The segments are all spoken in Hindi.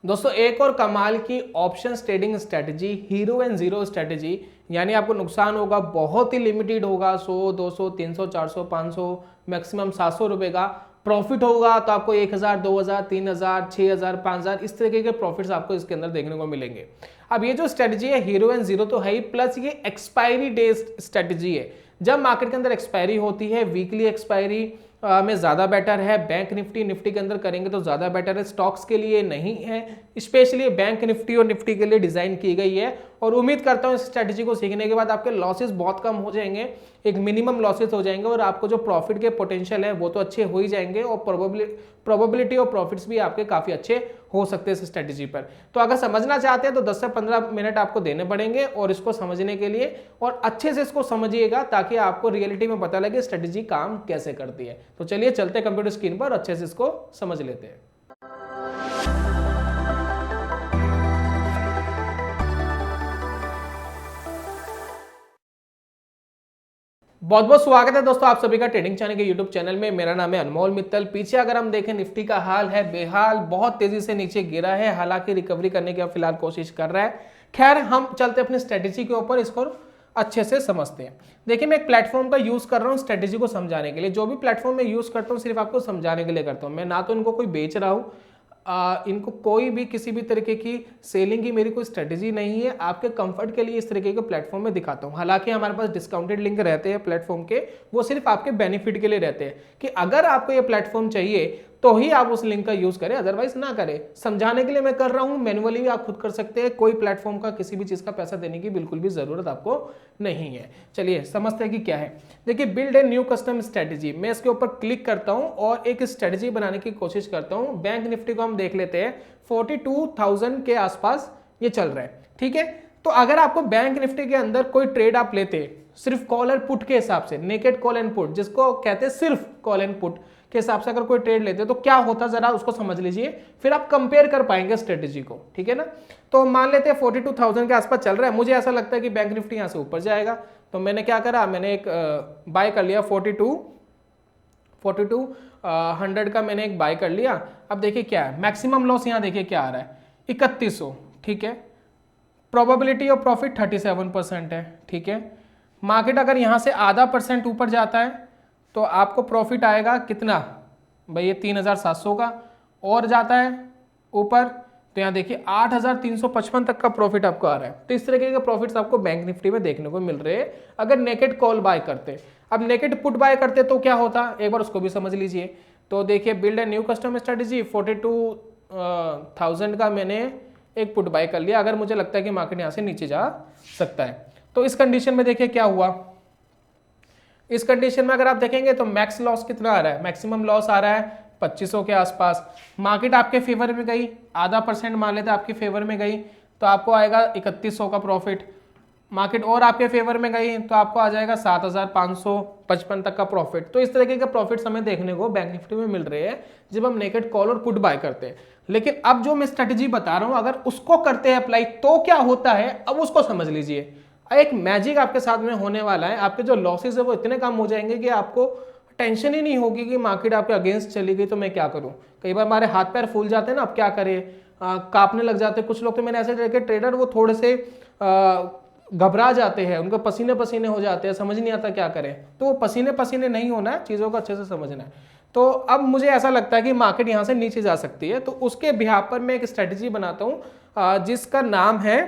दोस्तों एक और कमाल की option trading strategy hero and zero strategy, यानी आपको नुकसान होगा बहुत ही लिमिटेड होगा, 100 200 300 400 500 मैक्सिमम 700 रुपए का प्रॉफिट होगा। तो आपको 1000 2000 3000 6000 5000 इस तरीके के प्रॉफिट्स आपको इसके अंदर देखने को मिलेंगे। अब ये जो स्ट्रेटजी है हीरो एंड जीरो तो है ही, प्लस ये एक्सपायरी बेस्ड स्ट्रेटजी है। जब मार्केट के अंदर एक्सपायरी होती है, वीकली एक्सपायरी में ज़्यादा बेटर है। बैंक निफ्टी के अंदर करेंगे तो ज़्यादा बेटर है, स्टॉक्स के लिए नहीं है। स्पेशली बैंक निफ्टी और निफ्टी के लिए डिज़ाइन की गई है और उम्मीद करता हूँ इस स्ट्रैटेजी को सीखने के बाद आपके लॉसेस बहुत कम हो जाएंगे, एक मिनिमम लॉसेस हो जाएंगे और आपको जो प्रॉफिट के पोटेंशियल है वो तो अच्छे हो ही जाएंगे और प्रोबेबिलिटी और प्रॉफिट्स भी आपके काफ़ी अच्छे हो सकते हैं इस स्ट्रैटेजी पर। तो अगर समझना चाहते हैं तो 10 से 15 मिनट आपको देने पड़ेंगे और इसको समझने के लिए, और अच्छे से इसको समझिएगा ताकि आपको रियलिटी में पता लगे स्ट्रैटेजी काम कैसे करती है। तो चलिए चलते हैं कंप्यूटर स्क्रीन पर, अच्छे से इसको समझ लेते हैं। बहुत बहुत स्वागत है दोस्तों आप सभी का ट्रेडिंग चैनल के यूट्यूब चैनल में। मेरा नाम है अनमोल मित्तल। पीछे अगर हम देखें निफ्टी का हाल है बेहाल, बहुत तेजी से नीचे गिरा है, हालांकि रिकवरी करने की फिलहाल कोशिश कर रहा है। खैर हम चलते अपनी स्ट्रेटेजी के ऊपर, इसको अच्छे से समझते हैं। देखिए मैं एक प्लेटफॉर्म का यूज कर रहा हूँ स्ट्रेटेजी को समझाने के लिए। जो भी प्लेटफॉर्म मैं यूज करता हूँ सिर्फ आपको समझाने के लिए करता हूँ, मैं ना तो इनको कोई बेच रहा हूँ, इनको कोई भी किसी भी तरीके की सेलिंग की मेरी कोई स्ट्रेटेजी नहीं है। आपके कंफर्ट के लिए इस तरीके के प्लेटफॉर्म में दिखाता हूं। हालांकि हमारे पास डिस्काउंटेड लिंक रहते हैं प्लेटफॉर्म के, वो सिर्फ आपके बेनिफिट के लिए रहते हैं कि अगर आपको ये प्लेटफॉर्म चाहिए तो ही आप उस लिंक का यूज करें, अदरवाइज ना करें। समझाने के लिए मैं कर रहा हूं, मैनुअली भी आप खुद कर सकते हैं। कोई प्लेटफॉर्म का किसी भी चीज का पैसा देने की बिल्कुल भी जरूरत आपको नहीं है। चलिए समझते हैं कि क्या है। देखिए build a new custom strategy, मैं इसके ऊपर क्लिक करता हूं और एक स्ट्रेटेजी बनाने की कोशिश करता हूं। बैंक निफ्टी को हम देख लेते हैं, 42,000 के आसपास ये चल रहा है, ठीक है। तो अगर आपको बैंक निफ्टी के अंदर कोई ट्रेड आप लेते सिर्फ कॉल और पुट के हिसाब से, नेकेड कॉल एंड पुट जिसको कहते हैं सिर्फ कॉल एंड पुट के हिसाब से अगर कोई ट्रेड लेते तो क्या होता जरा उसको समझ लीजिए, फिर आप कंपेयर कर पाएंगे स्ट्रेटेजी को, ठीक है ना। तो मान लेते हैं 42,000 के आसपास चल रहा है, मुझे ऐसा लगता है कि बैंक निफ्टी यहां से ऊपर जाएगा। तो मैंने क्या करा, मैंने एक बाय कर लिया 4200 का मैंने एक बाय कर लिया। अब देखिए क्या है, मैक्सिमम लॉस यहाँ देखिए क्या आ रहा है 3100, ठीक है। प्रोबेबिलिटी ऑफ प्रॉफिट 37% है, ठीक है। मार्केट अगर यहाँ से आधा % ऊपर जाता है तो आपको प्रॉफिट आएगा कितना भाई, ये 3700 का, और जाता है ऊपर तो यहाँ देखिए 8355 तक का प्रॉफिट आपको आ रहा है। तो इस तरीके के प्रॉफिट्स आपको बैंक निफ्टी में देखने को मिल रहे हैं अगर नेकेड कॉल बाय करते। अब नेकेड पुट बाय करते तो क्या होता, एक बार उसको भी समझ लीजिए। तो देखिए build a new custom strategy, 42,000 का मैंने एक पुट बाय कर लिया अगर मुझे लगता है कि मार्केट यहाँ से नीचे जा सकता है। तो इस कंडीशन में देखिए क्या हुआ, इस कंडीशन में अगर आप देखेंगे तो मैक्स लॉस कितना आ रहा है, मैक्सिमम लॉस आ रहा है 2500 के आसपास। मार्केट आपके फेवर में गई, आधा % मान लेते आपके फेवर में गई तो आपको आएगा 3100 का प्रॉफिट। मार्केट और आपके फेवर में गई तो आपको आ जाएगा 7555 तक का प्रॉफिट। तो इस तरीके के प्रॉफिट्स हमें देखने को बैंक निफ्टी में मिल रहे हैं जब हम नेकेड कॉल और पुट बाय करते हैं। लेकिन अब जो मैं स्ट्रेटेजी बता रहा हूं अगर उसको करते हैं अप्लाई तो क्या होता है, अब उसको समझ लीजिए। एक मैजिक आपके साथ में होने वाला है, आपके जो लॉसेस है वो इतने कम हो जाएंगे कि आपको टेंशन ही नहीं होगी कि मार्केट आपके अगेंस्ट चली गई तो मैं क्या करूं। कई बार हमारे हाथ पैर फूल जाते हैं ना, अब क्या करें, कांपने लग जाते हैं कुछ लोग। तो मैंने ऐसे देखे ट्रेडर वो थोड़े से घबरा जाते हैं, उनको पसीने पसीने हो जाते हैं, समझ नहीं आता क्या करें। तो वो पसीने पसीने नहीं होना है, चीज़ों को अच्छे से समझना है। तो अब मुझे ऐसा लगता है कि मार्केट यहाँ से नीचे जा सकती है, तो उसके बिहाफ पर मैं एक स्ट्रेटेजी बनाता हूँ जिसका नाम है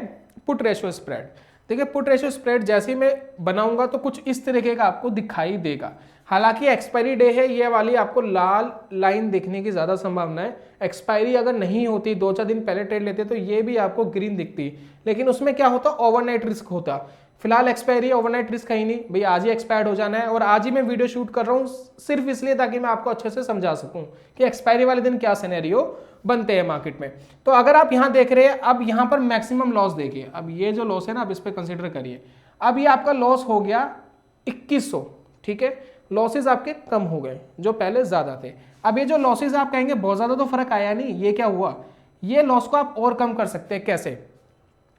पुट रेशियो स्प्रेड। देखिए पुट रेशियो स्प्रेड जैसे ही मैं बनाऊंगा तो कुछ इस तरीके का आपको दिखाई देगा। हालांकि एक्सपायरी डे है, ये वाली आपको लाल लाइन देखने की ज़्यादा संभावना है। एक्सपायरी अगर नहीं होती, 2-4 दिन पहले ट्रेड लेते तो ये भी आपको ग्रीन दिखती, लेकिन उसमें क्या होता, ओवरनाइट रिस्क होता। फिलहाल एक्सपायरी ओवरनाइट रिस्क है ही नहीं भाई, आज ही एक्सपायर्ड हो जाना है। और आज ही मैं वीडियो शूट कर रहा हूँ सिर्फ इसलिए ताकि मैं आपको अच्छे से समझा सकूँ कि एक्सपायरी वाले दिन क्या सिनेरियो बनते हैं मार्केट में। तो अगर आप यहाँ देख रहे हैं, अब यहाँ पर मैक्सिमम लॉस देखिए, अब ये जो लॉस है ना, अब इस पर कंसिडर करिए। अब ये आपका लॉस हो गया 2100, ठीक है। लॉसेस आपके कम हो गए जो पहले ज्यादा थे। अब ये जो लॉसेस आप कहेंगे बहुत ज्यादा तो फर्क आया नहीं, ये क्या हुआ, ये लॉस को आप और कम कर सकते हैं। कैसे,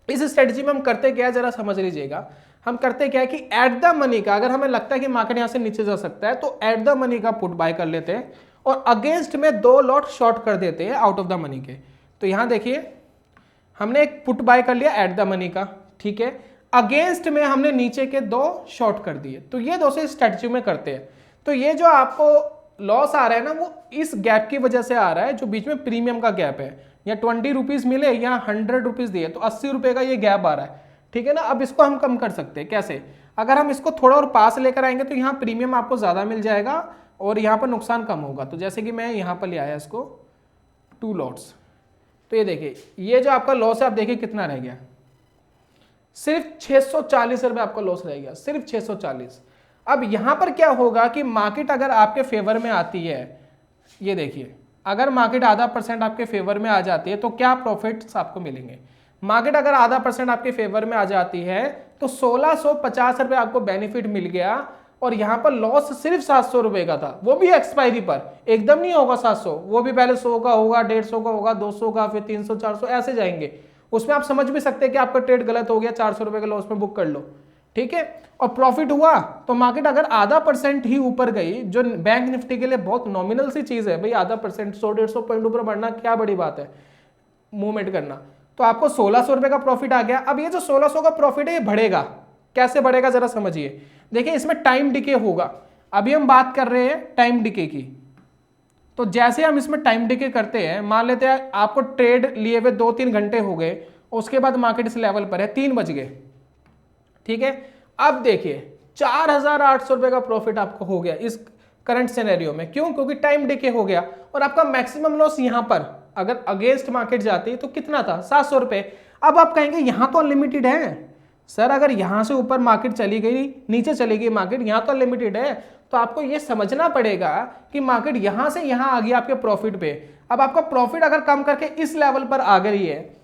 इस स्ट्रेटजी में हम करते क्या है जरा समझ लीजिएगा। हम करते क्या है कि एट द मनी का, अगर हमें लगता है कि मार्केट यहां से नीचे जा सकता है तो एट द मनी का पुट बाय कर लेते हैं और अगेंस्ट में 2 लॉट शॉर्ट कर देते हैं आउट ऑफ द मनी के। तो यहाँ देखिए हमने एक पुट बाय कर लिया एट द मनी का, ठीक है, अगेंस्ट में हमने नीचे के 2 शॉर्ट कर दिए। तो ये दोस्तों स्ट्रेटजी में करते हैं। तो ये जो आपको लॉस आ रहा है ना, वो इस गैप की वजह से आ रहा है, जो बीच में प्रीमियम का गैप है। या 20 रुपीज मिले या 100 रुपीज दिए, तो 80 रुपए का ये गैप आ रहा है, ठीक है ना। अब इसको हम कम कर सकते हैं कैसे? अगर हम इसको थोड़ा और पास लेकर आएंगे तो यहाँ प्रीमियम आपको ज्यादा मिल जाएगा और यहाँ पर नुकसान कम होगा। तो जैसे कि मैं यहाँ पर ले आया इसको 2 लॉट्स, तो ये देखिए ये जो आपका लॉस है, आप देखिए कितना रह गया, सिर्फ 640 रुपए आपका लॉस रह गया, सिर्फ 640। अब यहां पर क्या होगा कि मार्केट अगर आपके फेवर में आती है, ये देखिए अगर मार्केट आधा % आपके फेवर में आ जाती है तो क्या प्रॉफिट्स आपको मिलेंगे? मार्केट अगर आधा % आपके फेवर में आ जाती है तो 1650 रुपए आपको बेनिफिट मिल गया और यहां पर लॉस सिर्फ 700 रुपए का था, वो भी एक्सपायरी पर। एकदम नहीं होगा 700, वो भी पहले 100 का होगा, 150 का होगा, 200 का, फिर 300, 400 ऐसे जाएंगे। उसमें आप समझ भी सकते हैं कि आपका ट्रेड गलत हो गया, 400 रुपए के लॉस में बुक कर लो, ठीक है। और प्रॉफिट हुआ तो मार्केट अगर आधा % ही ऊपर गई, जो बैंक निफ्टी के लिए बहुत नॉमिनल सी चीज है भाई, आधा % 100-150 पॉइंट ऊपर बढ़ना क्या बड़ी बात है, मूवमेंट करना, तो आपको 1600 रुपए का प्रॉफिट आ गया। अब ये जो 1600 का प्रॉफिट है ये बढ़ेगा, कैसे बढ़ेगा जरा समझिए। देखिए इसमें टाइम डिके होगा, अभी हम बात कर रहे हैं टाइम डिके की। तो जैसे हम इसमें टाइम डिके करते हैं, मान लेते हैं आपको ट्रेड लिए हुए 2-3 घंटे हो गए, उसके बाद मार्केट इस लेवल पर है, 3 बज गए, ठीक है। अब देखिए 4800 रुपए का प्रॉफिट आपको हो गया इस करंट सिनेरियो में। क्यों? क्योंकि टाइम डिके हो गया और आपका मैक्सिमम लॉस यहां पर अगर अगेंस्ट मार्केट जाती तो कितना था? 700 रुपए। अब आप कहेंगे यहां तो अनलिमिटेड है सर, अगर यहां से ऊपर मार्केट चली गई, नीचे चली गई मार्केट, यहां तो अनलिमिटेड है। तो आपको यह समझना पड़ेगा कि मार्केट यहां से यहां आ गई आपके प्रॉफिट पे। अब आपका प्रॉफिट अगर कम करके इस लेवल पर आ गई है,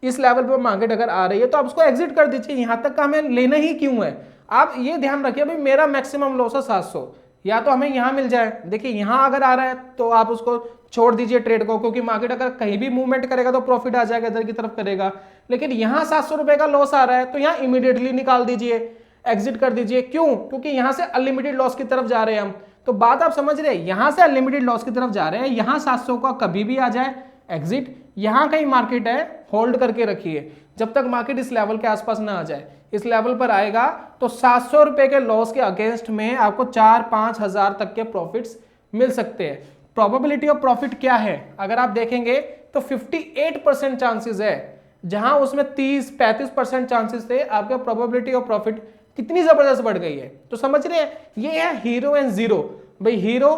इस लेवल पर मार्केट अगर आ रही है, तो आप उसको एग्जिट कर दीजिए, यहां तक का हमें लेना ही क्यों है। आप ये ध्यान रखिए भाई मेरा मैक्सिमम लॉस है 700, या तो हमें यहां मिल जाए, देखिए यहां अगर आ रहा है तो आप उसको छोड़ दीजिए ट्रेड को, क्योंकि मार्केट अगर कहीं भी मूवमेंट करेगा तो प्रॉफिट आ जाएगा, इधर की तरफ करेगा। लेकिन यहां 700 रुपए का लॉस आ रहा है तो यहां इमीडिएटली निकाल दीजिए, एग्जिट कर दीजिए। क्यों? क्योंकि यहां से अनलिमिटेड लॉस की तरफ जा रहे हैं हम। तो बात आप समझ रहे हैं, यहां से अनलिमिटेड लॉस की तरफ जा रहे हैं, यहां 700 का कभी भी आ जाए एग्जिट, यहां कहीं मार्केट है होल्ड करके रखिए जब तक मार्केट इस लेवल के आसपास ना आ जाए। इस लेवल पर आएगा तो 700 रुपए के लॉस के अगेंस्ट में आपको 4-5 हजार तक के प्रॉफिट्स मिल सकते हैं। प्रोबेबिलिटी ऑफ प्रॉफिट क्या है अगर आप देखेंगे तो 58% चांसेस है, जहां उसमें 30-35% चांसेस थे, आपका प्रोबेबिलिटी ऑफ प्रॉफिट कितनी जबरदस्त बढ़ गई है। तो समझ रहे हैं, ये है हीरो एंड जीरो। भाई हीरो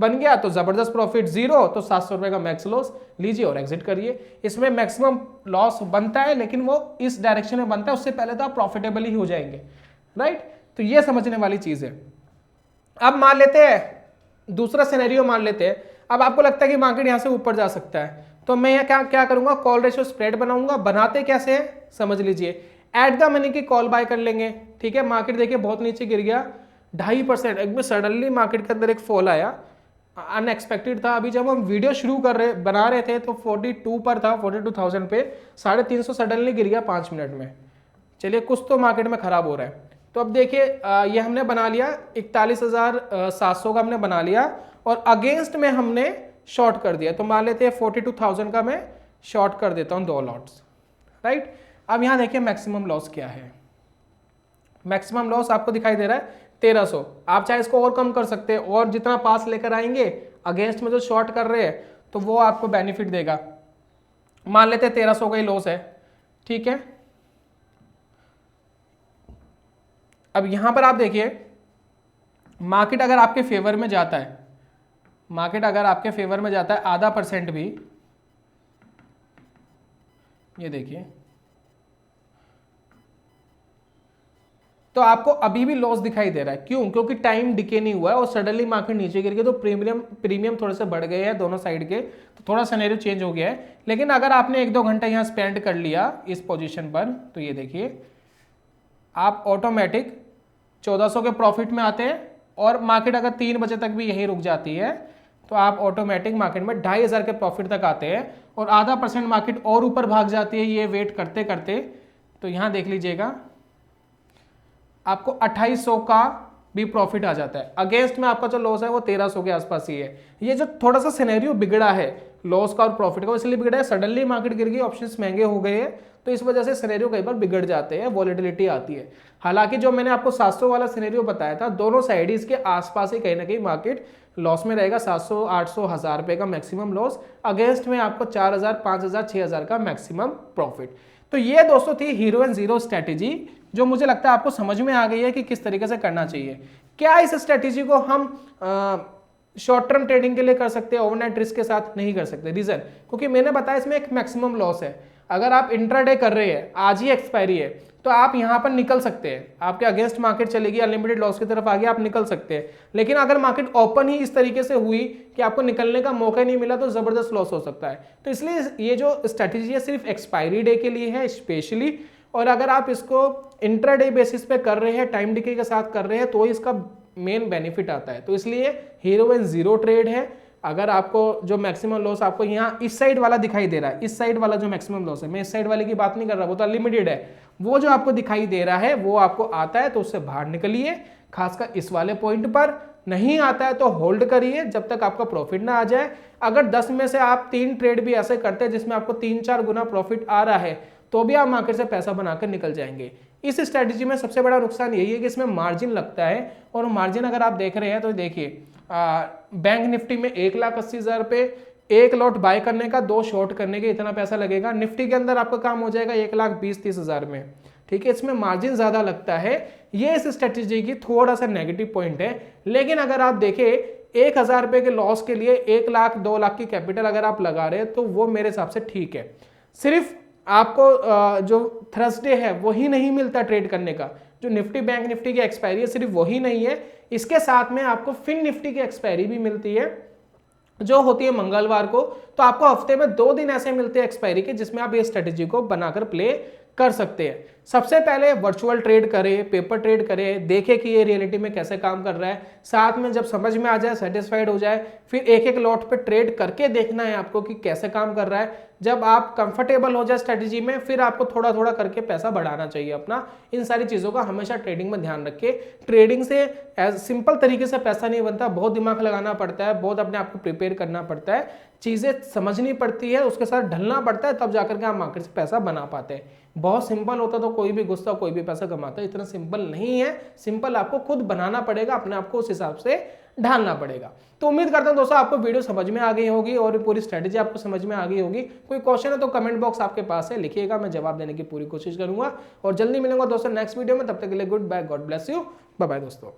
बन गया तो जबरदस्त प्रॉफिट, जीरो तो 700 रुपए का मैक्स लॉस लीजिए और एग्जिट करिए। इसमें मैक्सिमम लॉस बनता है लेकिन वो इस डायरेक्शन में बनता है, उससे पहले तो आप प्रॉफिटेबल ही हो जाएंगे, राइट। तो ये समझने वाली चीज है। अब मान लेते हैं दूसरा सिनेरियो, मान लेते हैं अब आपको लगता है कि मार्केट यहां से ऊपर जा सकता है, तो मैं यहाँ क्या करूंगा, कॉल रेशियो स्प्रेड बनाऊंगा। बनाते कैसे है समझ लीजिए, एट द मनी की कॉल बाय कर लेंगे, ठीक है। मार्केट देखिए बहुत नीचे गिर गया 2.5%, एकदम सडनली मार्केट के अंदर एक फॉल आया, अनएक्सपेक्टेड था। अभी जब हम वीडियो शुरू बना रहे थे तो 42 पर था, 42,000 पे, 350 सडनली गिर गया 5 मिनट में। चलिए कुछ तो मार्केट में खराब हो रहा है। तो अब देखिए ये हमने बना लिया 41,700 का हमने बना लिया और अगेंस्ट में हमने शॉर्ट कर दिया। तो मान लेते हैं 42,000 का मैं शॉर्ट कर देता हूं 2 लॉट्स, राइट। अब यहां देखिए मैक्सिमम लॉस क्या है। मैक्सिमम लॉस आपको दिखाई दे रहा है 1300। आप चाहे इसको और कम कर सकते हैं, और जितना पास लेकर आएंगे अगेंस्ट में जो शॉर्ट कर रहे हैं तो वो आपको बेनिफिट देगा। मान लेते हैं 1300 का ही लॉस है, ठीक है। अब यहां पर आप देखिए मार्केट अगर आपके फेवर में जाता है, मार्केट अगर आपके फेवर में जाता है आधा % भी, ये देखिए, तो आपको अभी भी लॉस दिखाई दे रहा है। क्यों? क्योंकि टाइम डिके नहीं हुआ है और सडनली मार्केट नीचे गिर गया, तो प्रीमियम थोड़े से बढ़ गए हैं दोनों साइड के, तो थोड़ा सिनेरियो चेंज हो गया है। लेकिन अगर आपने 1-2 घंटा यहाँ स्पेंड कर लिया इस पोजीशन पर, तो ये देखिए आप ऑटोमेटिक 1400 के प्रॉफिट में आते हैं, और मार्केट अगर 3 बजे तक भी यहीं रुक जाती है तो आप ऑटोमेटिक मार्केट में 2500 के प्रॉफिट तक आते हैं, और आधा % मार्केट और ऊपर भाग जाती है ये वेट करते करते। तो यहाँ देख लीजिएगा आपको 2800 का भी प्रॉफिट आ जाता है। अगेंस्ट में आपका जो लॉस है वो 1300 के आसपास ही है। ये जो थोड़ा सा सिनेरियो बिगड़ा है, लॉस का और प्रॉफिट का, इसलिए बिगड़ा है सडनली मार्केट गिर गई, ऑप्शंस महंगे हो गए हैं, तो इस वजह से सिनेरियो कई बार बिगड़ जाते हैं, वॉलेटिलिटी आती है। हालांकि जो मैंने आपको 700 वाला सिनेरियो बताया था, दोनों साइड इसके आसपास ही कहीं ना कहीं मार्केट लॉस में रहेगा। 700, 800, 1000 रुपए का मैक्सिमम लॉस, अगेंस्ट में आपको 4000, 5000, 6000 का मैक्सिमम प्रॉफिट। तो ये दोस्तों थी हीरो एंड जीरो स्ट्रेटेजी, जो मुझे लगता है आपको समझ में आ गई है कि किस तरीके से करना चाहिए। क्या इस स्ट्रेटेजी को हम शॉर्ट टर्म ट्रेडिंग के लिए कर सकते हैं, ओवरनाइट रिस्क के साथ नहीं कर सकते? रीजन, क्योंकि मैंने बताया इसमें एक मैक्सिमम लॉस है। अगर आप इंट्राडे कर रहे हैं, आज ही एक्सपायरी है, तो आप यहां पर निकल सकते हैं, आपके अगेंस्ट मार्केट चलेगी, अनलिमिटेड लॉस की तरफ आगे आप निकल सकते हैं। लेकिन अगर मार्केट ओपन ही इस तरीके से हुई कि आपको निकलने का मौका नहीं मिला, तो जबरदस्त लॉस हो सकता है। तो इसलिए ये जो स्ट्रेटेजी है सिर्फ एक्सपायरी डे के लिए है स्पेशली, और अगर आप इसको इंट्राडे बेसिस पे कर रहे हैं, टाइम डिके के साथ कर रहे हैं, तो इसका मेन बेनिफिट आता है। तो इसलिए हीरो एंड जीरो ट्रेड है। अगर आपको जो मैक्सिमम लॉस आपको यहाँ इस साइड वाला दिखाई दे रहा है, इस साइड वाला जो मैक्सिमम लॉस है, मैं इस साइड वाले की बात नहीं कर रहा, वो तो अनलिमिटेड है, वो जो आपको दिखाई दे रहा है वो आपको आता है तो उससे बाहर निकलिए, खासकर इस वाले पॉइंट पर। नहीं आता है तो होल्ड करिए जब तक आपका प्रॉफिट ना आ जाए। अगर 10 में से आप 3 ट्रेड भी ऐसे करते हैं जिसमें आपको 3-4 गुना प्रॉफिट आ रहा है, तो भी आप मार्केट से पैसा बनाकर निकल जाएंगे। इस स्ट्रेटेजी में सबसे बड़ा नुकसान यही है कि इसमें मार्जिन लगता है, और मार्जिन अगर आप देख रहे हैं तो देखिए बैंक निफ्टी में 1,80,000 रुपये, 1 लॉट बाय करने का, 2 शॉर्ट करने के, इतना पैसा लगेगा। निफ्टी के अंदर आपका काम हो जाएगा 1,20,30,000 में, ठीक है। इसमें मार्जिन ज्यादा लगता है, ये इस स्ट्रेटेजी की थोड़ा सा नेगेटिव पॉइंट है। लेकिन अगर आप देखें 1,000 रुपये के लॉस के लिए 1 लाख 2 लाख की कैपिटल अगर आप लगा रहे हैं, तो वो मेरे हिसाब से ठीक है। सिर्फ आपको जो थर्सडे है वही नहीं मिलता ट्रेड करने का, जो निफ्टी बैंक निफ्टी की एक्सपायरी है सिर्फ वही नहीं है, इसके साथ में आपको फिन निफ्टी की एक्सपायरी भी मिलती है जो होती है मंगलवार को। तो आपको हफ्ते में 2 दिन ऐसे मिलते हैं एक्सपायरी के, जिसमें आप ये स्ट्रेटेजी को बनाकर प्ले कर सकते हैं। सबसे पहले वर्चुअल ट्रेड करें, पेपर ट्रेड करें, देखें कि ये रियलिटी में कैसे काम कर रहा है। साथ में जब समझ में आ जाए, सेटिस्फाइड हो जाए, फिर एक एक लॉट पे ट्रेड करके देखना है आपको कि कैसे काम कर रहा है। जब आप कंफर्टेबल हो जाए स्ट्रेटेजी में, फिर आपको थोड़ा थोड़ा करके पैसा बढ़ाना चाहिए अपना। इन सारी चीज़ों का हमेशा ट्रेडिंग में ध्यान रखिए। ट्रेडिंग से सिंपल तरीके से पैसा नहीं बनता, बहुत दिमाग लगाना पड़ता है, बहुत अपने आप को प्रिपेयर करना पड़ता है, चीज़ें समझनी पड़ती है, उसके साथ ढलना पड़ता है, तब जाकर के आप मार्केट से पैसा बना पाते हैं। बहुत सिंपल होता तो कोई भी गुस्सा कोई भी पैसा कमाता, इतना सिंपल नहीं है। सिंपल आपको खुद बनाना पड़ेगा, अपने आप को उस हिसाब से ढालना पड़ेगा। तो उम्मीद करता हूं दोस्तों आपको वीडियो समझ में आ गई होगी और पूरी स्ट्रेटेजी आपको समझ में आ गई होगी। कोई क्वेश्चन है तो कमेंट बॉक्स आपके पास है, लिखिएगा, मैं जवाब देने की पूरी कोशिश करूंगा। और जल्दी मिलूंगा दोस्तों नेक्स्ट वीडियो में, तब तक के लिए good bye, God bless you, bye bye दोस्तों।